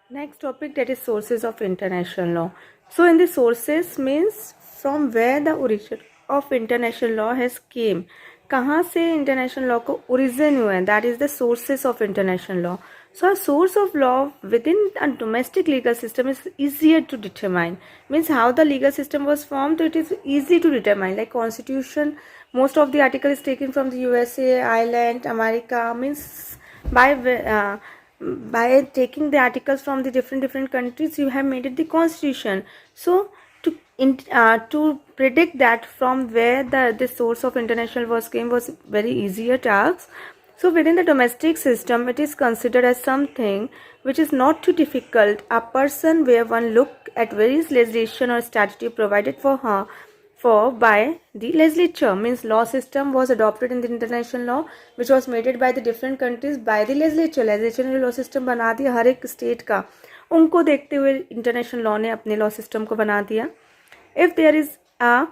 Next topic, that is sources of international law. So in the sources means from where the origin of international law has came. कहाँ से international law को origin हुआ है, that is the sources of international law. So a source of law within a domestic legal system is easier to determine. Means how the legal system was formed, it is easy to determine. Like constitution, most of the article is taken from the USA, Ireland, America. Means by taking the articles from the different countries, you have made it the constitution. So to predict that from where the source of international was came was very easier task. So within the domestic system, it is considered as something which is not too difficult. A person where one look at various legislation or statute provided for her for by the legislature. Means law system was adopted in the international law which was made by the different countries by the legislature. Legislature ने law system बना दिया हर एक state का, उनको देखते हुए international law ने अपने law system को बना दिया. If there is a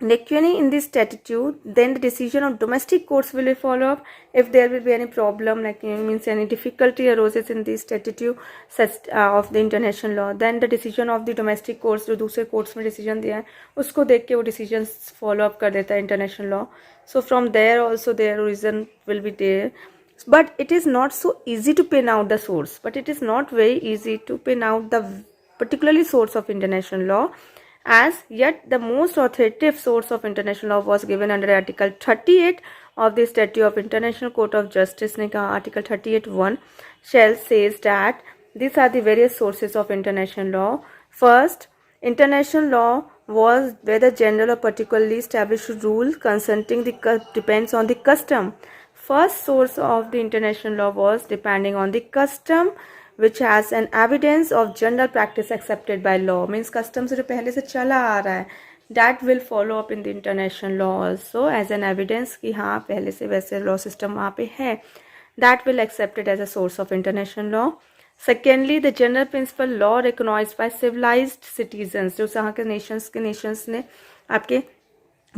lacuna in this statute, then the decision of domestic courts will follow up. If there will be any problem, like means any difficulty arises in this statute of the international law, then the decision of the domestic courts, जो दूसरे courts में decision दिया है उसको देख के वो decisions follow up कर देता है international law. So from there also their reason will be there. But it is not so easy to pin out the source. But it is not very easy to pin out the particularly source of international law. As yet the most authoritative source of international law was given under Article 38 of the Statute of International Court of Justice ने कहा Article 38(1) shall says that these are the various sources of international law. First, international law was whether general or particularly established rule concerning the depends on the custom. First source of the international law was depending on the custom which has an evidence of general practice accepted by law. Means custom से जो पहले से चला आ रहा है, that will follow up in the international law also as an evidence कि हाँ पहले से वैसे law system वहाँ पे है. That will accepted as a source of international law. Secondly, the general principle law recognized by civilized citizens. जो यहाँ के nations ने आपके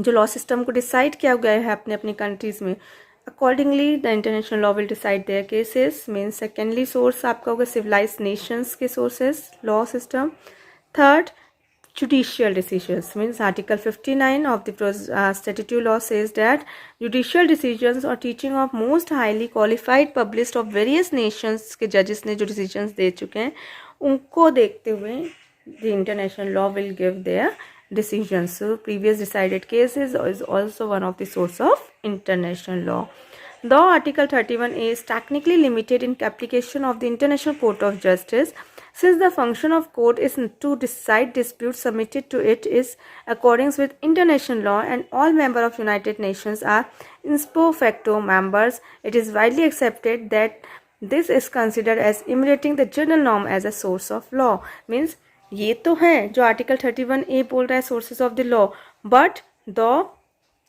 जो law system को decide किया गया है अपने अपनी countries में, accordingly the international law will decide their cases. Means secondly source आपका होगा civilized nations के sources law system. Third, judicial decisions. Means Article 59 of the statute law says that judicial decisions or teaching of most highly qualified published of various nations के judges ने जो decisions दे चुके हैं उनको देखते हुए the international law will give their decisions. So previous decided cases is also one of the source of international law. Though Article 31A is technically limited in application of the International Court of Justice, since the function of court is to decide disputes submitted to it is accordance with international law and all members of United Nations are in facto members, it is widely accepted that this is considered as emulating the general norm as a source of law. Means ये तो है जो article 31A बोल रहा है sources of the law, but though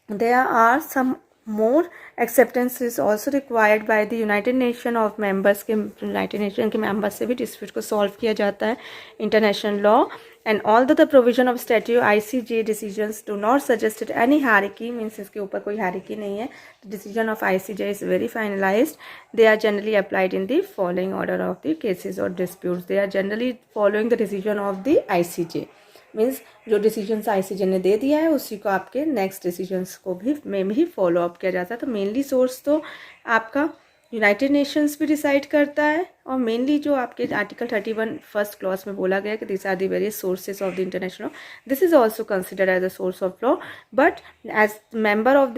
there are some more acceptance is also required by the United Nation of members के United Nation के members से भी dispute को solve किया जाता है international law. And although the provision of statute ICJ decisions do not suggest any hierarchy, means इसके ऊपर कोई hierarchy नहीं है, the decision of ICJ is very finalized. They are generally applied in the following order of the cases or disputes. They are generally following the decision of the ICJ. Means जो decisions ICJ ने दे दिया है उसी को आपके next decisions को भी में भी फॉलो अप किया जाता है. तो मेनली सोर्स तो आपका यूनाइटेड नेशंस भी डिसाइड करता है और मेनली जो आपके आर्टिकल 31 फर्स्ट क्लॉज में बोला गया कि this are the various sources of the international, this is also considered as a source of law. But as member of the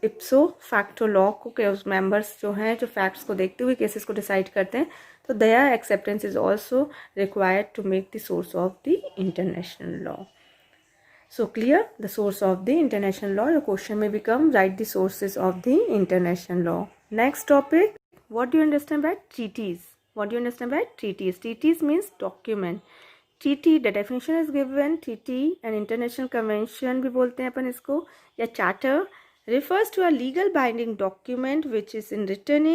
ipso facto law को के उस मेंबर्स जो हैं जो फैक्ट्स को देखते हुए केसेस को डिसाइड करते हैं, so their acceptance is also required to make the source of the international law. So clear the source of the international law. Your question may become write the sources of the international law. Next topic, what do you understand by treaties? What do you understand by treaties? Treaties means document. treaty, the definition is given. treaty an international convention भी बोलते हैं अपन इसको, या charter, refers to a legal binding document which is in written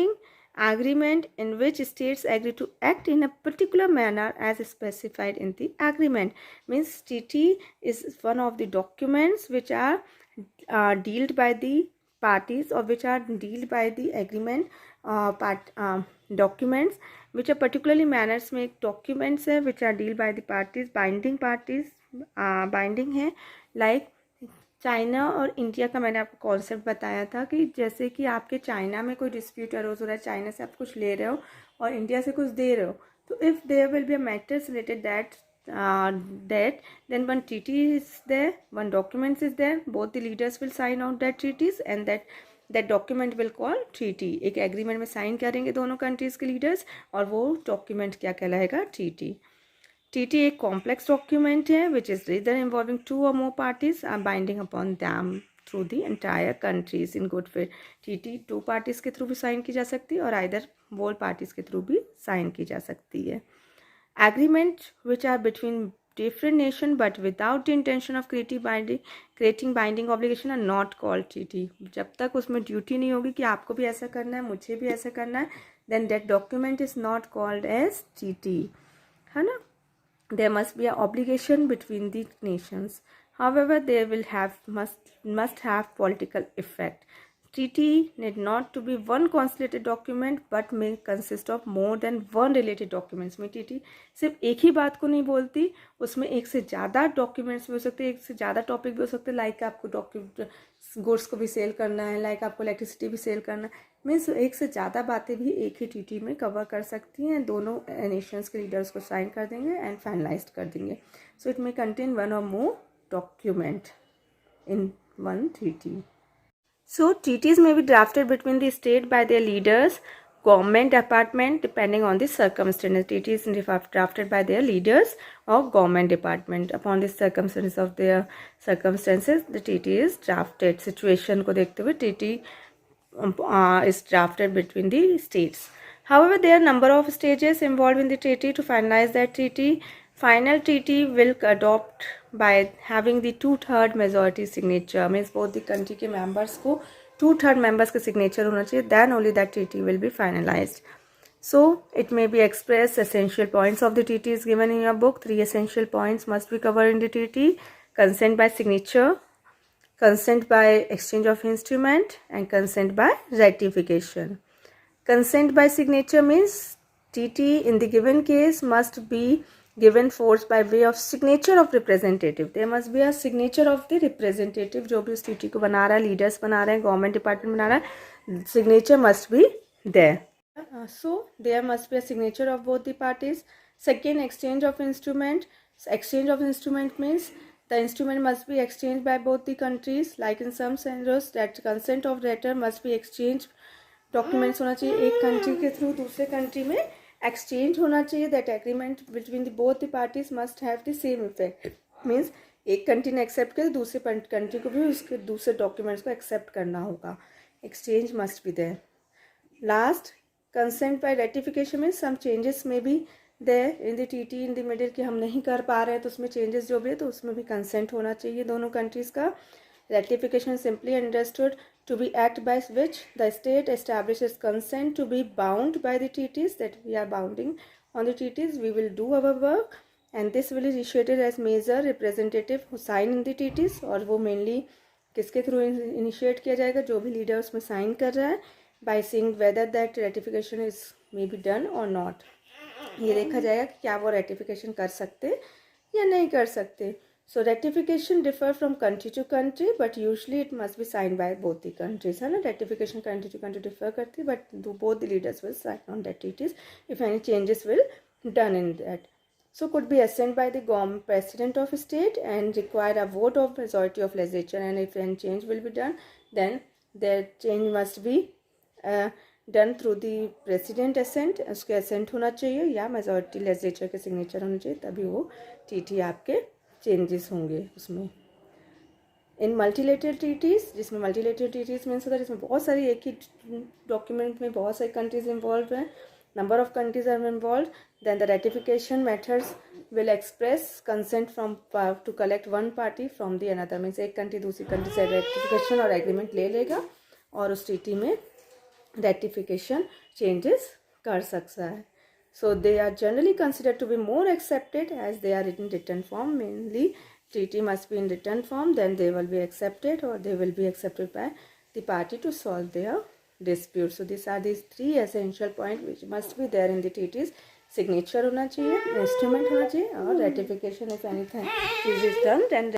agreement in which states agree to act in a particular manner as specified in the agreement. Means treaty is one of the documents which are dealt by the parties or which are dealt by the agreement documents which are particularly manners में एक documents है which are deal by the parties, binding parties, binding है like China और India का मैंने आपको concept बताया था कि जैसे कि आपके चाइना में कोई डिस्प्यूट अरोज हो रहा है, चाइना से आप कुछ ले रहे हो और इंडिया से कुछ दे रहे हो, तो if there will be a matters related that then one treaty is there, one document is there, both the leaders will sign out that treaties and that document will call treaty. एक agreement में sign करेंगे दोनों countries के leaders और वो document क्या कहलाएगा, treaty. TT एक कॉम्प्लेक्स डॉक्यूमेंट है which is rather involving 2 or more parties are binding upon them through the entire countries in good faith. TT 2 parties के थ्रू भी साइन की जा सकती है और आइदर बोल पार्टीज के थ्रू भी साइन की जा सकती है. Agreement which are between different nation but without the intention of creating binding obligation are not called treaty. जब तक उसमें ड्यूटी नहीं होगी कि आपको भी ऐसा करना है, मुझे भी ऐसा करना है, then that document is not called as treaty, है ना. There must be an obligation between the nations. However, there will must have political effect. Treaty need not to be one consolidated document but may consist of more than one related documents. में TT सिर्फ एक ही बात को नहीं बोलती, उसमें एक से ज़्यादा डॉक्यूमेंट्स भी हो सकते हैं, एक से ज़्यादा टॉपिक भी हो सकते हैं. लाइक आपको गुड्स को भी सेल करना है, लाइक आपको इलेक्ट्रिसिटी भी सेल करना है, मीन्स एक से ज़्यादा बातें भी एक ही TT में कवर कर सकती हैं. दोनों नेशंस के लीडर्स को साइन कर देंगे एंड फाइनलाइज कर देंगे. So it may contain one or more document in one TT. So treaties may be drafted between the state by their leaders, government department depending on the circumstances. Treaties drafted by their leaders or government department upon the circumstances of their circumstances. The treaty is drafted. Situation को देखते हुए treaty is drafted between the states. However, there are number of stages involved in the treaty to finalize that treaty. Final treaty will adopt by having the 2/3 majority signature. Means both the country के members को 2/3 members का signature होना चाहिए. Then only that treaty will be finalized. So it may be expressed. Essential points of the treaty is given in your book. 3 essential points must be covered in the treaty: consent by signature, consent by exchange of instrument, and consent by ratification. Consent by signature means TT in the given case must be given force by way of signature of representative. There must be a signature of the representative. जो भी उस TT को बना रहा है, leaders बना रहे हैं, गवर्नमेंट डिपार्टमेंट बना रहा है, signature must be there. So there must be a signature of both the parties. Second, exchange of instrument. Exchange of instrument means the instrument must be exchanged by both the countries. Like in some scenarios, that consent of debtor must be exchanged. Documents होना चाहिए एक country के through दूसरे country में exchange होना चाहिए. That agreement between both the parties must have the same effect. Means एक country ने एक्सेप्ट किया, दूसरे कंट्री को भी उसके दूसरे डॉक्यूमेंट्स को एक्सेप्ट करना होगा. Exchange must be there. Last, consent by ratification में सम चेंजेस में be there in the TT in the middle कि हम नहीं कर पा रहे हैं तो उसमें चेंजेस जो भी है तो उसमें भी कंसेंट होना चाहिए दोनों कंट्रीज़ का. Ratification simply understood to be act by which the state establishes consent to be bound by the treaties, that we are bounding on the treaties, we will do our work, and this will be initiated as major representative who sign in the treaties. और वो mainly किसके through initiate किया जाएगा, जो भी leader उसमें sign कर रहा है, by seeing whether that ratification is may be done or not. ये देखा जाएगा कि क्या वो रेटिफिकेशन कर सकते या नहीं कर सकते. So ratification differ from country to country, but usually it must be signed by both the countries. है ना, ratification country to country differ करती है, but both the leaders will sign on that treaties if any changes will done in that. So could be assent by the president of state and require a vote of majority of legislature, and if any change will be done, then that change must be done through the president assent. उसके assent होना चाहिए या majority legislature के signature होना चाहिए, तभी वो TT आपके चेंजेस होंगे उसमें. इन मल्टीलेटरल ट्रीटीज़, जिसमें मल्टीलेटरल ट्रीटीज़ मीन्स होता है जिसमें बहुत सारी एक ही डॉक्यूमेंट में बहुत सारी कंट्रीज इन्वॉल्व हैं, number of countries are involve, then the ratification methods will express consent from to collect one party from the another. Means एक कंट्री दूसरी कंट्री से रेटिफिकेशन और एग्रीमेंट ले लेगा और उस ट्रीटी में रेटिफिकेशन चेंजेस कर सकता है. So they are generally considered to be more accepted as they are in written form. Mainly treaty must be in written form, then they will be accepted or they will be accepted by the party to solve their dispute. So these are these three essential points which must be there in the treaties. Signature होना चाहिए, instrument होना चाहिए और ratification if anything is done, then